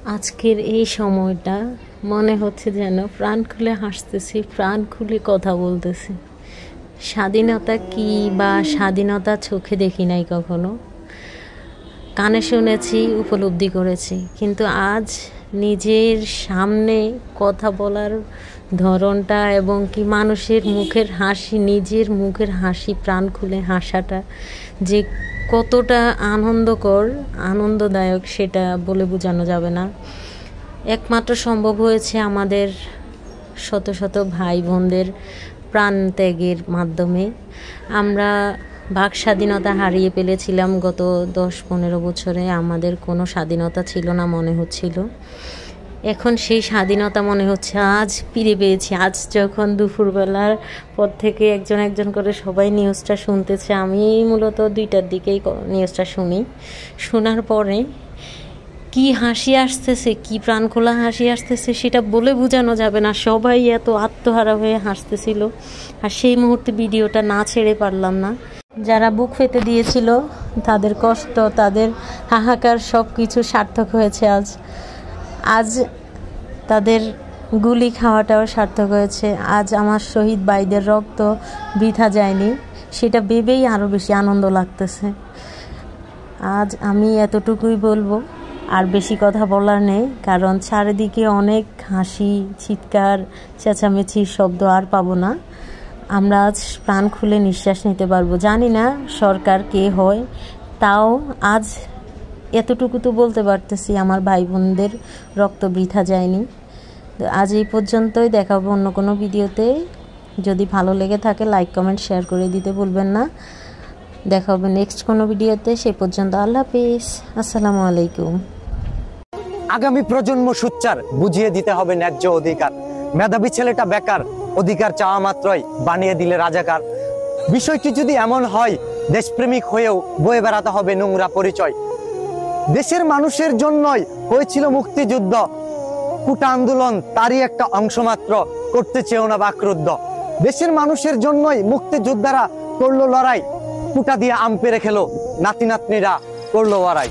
আজকের এই সময়টা মনে হচ্ছে যেন প্রাণ খুলে হাসতেছি, প্রাণ খুলে কথা বলতেছি। স্বাধীনতা কি বা স্বাধীনতা চোখে দেখি নাই কখনো, কানে শুনেছি, উপলব্ধি করেছি, কিন্তু আজ নিজের সামনে কথা বলার ধরনটা এবং কি মানুষের মুখের হাসি, নিজের মুখের হাসি, প্রাণ খুলে হাসাটা যে কতটা আনন্দকর, আনন্দদায়ক সেটা বলে বোঝানো যাবে না। একমাত্র সম্ভব হয়েছে আমাদের শত শত ভাই বোনদের প্রাণ ত্যাগের মাধ্যমে। আমরা বাক স্বাধীনতা হারিয়ে ফেলেছিলাম গত 10-15 বছরে। আমাদের কোনো স্বাধীনতা ছিল না মনে হচ্ছিল। এখন সেই স্বাধীনতা মনে হচ্ছে আজ ফিরে পেয়েছি। আজ যখন দুপুরবেলার পর থেকে একজন একজন করে সবাই নিউজটা শুনতেছে, আমি মূলত 2টার দিকেই নিউজটা শুনি। শোনার পরে কি হাসি আসতেছে, কি প্রাণ খোলা হাসি আসতেছে সেটা বলে বোঝানো যাবে না। সবাই এত আত্মহারা হয়ে হাসতেছিল, আর সেই মুহূর্তে ভিডিওটা না ছেড়ে পারলাম না। যারা বুক পেতে দিয়েছিল তাদের কষ্ট, তাদের হাহাকার সব কিছু সার্থক হয়েছে। আজ তাদের গুলি খাওয়াটাও সার্থক হয়েছে। আজ আমার শহীদ ভাইদের রক্ত বৃথা যায়নি, সেটা ভেবেই আরও বেশি আনন্দ লাগতেছে। আজ আমি এতটুকুই বলবো, আর বেশি কথা বলার নেই, কারণ চারিদিকে অনেক হাসি, চিৎকার, চেঁচামেচির শব্দ আর পাবো না। আমরা আজ প্রাণ খুলে নিঃশ্বাস নিতে পারবো। জানি না সরকার কে হয়, তাও আজ এতটুকু তো বলতে পারতেছি, আমার ভাই বোনদের রক্ত বৃথা যায়নি। আজ এই পর্যন্তই, দেখাবো অন্য কোনো ভিডিওতে। যদি ভালো লেগে থাকে লাইক, কমেন্ট, শেয়ার করে দিতে ভুলবেন না। দেখা হবে নেক্সট কোনো ভিডিওতে। সে পর্যন্ত আল্লাহ হাফেজ, আসসালামু আলাইকুম। আগামী প্রজন্ম সুচ্চার, বুঝিয়ে দিতে হবে ন্যায্য অধিকার। মেধাবী ছেলেটা বেকার, অধিকার চাওয়া মাত্রই বানিয়ে দিলে রাজাকার। বিষয়টি যদি এমন হয়, দেশপ্রেমিক হয়েও বয়ে বেড়াতে হবে নোংরা পরিচয়। দেশের মানুষের জন্যই হয়েছিল মুক্তিযুদ্ধ, কোটা আন্দোলন তারই একটা অংশ মাত্র, করতে চেয়েও না বাকরুদ্ধ। দেশের মানুষের জন্যই মুক্তিযোদ্ধারা করলো লড়াই, কোটা দিয়ে আম পেড়ে খেলো, নাতি নাতনিরা করলো লড়াই।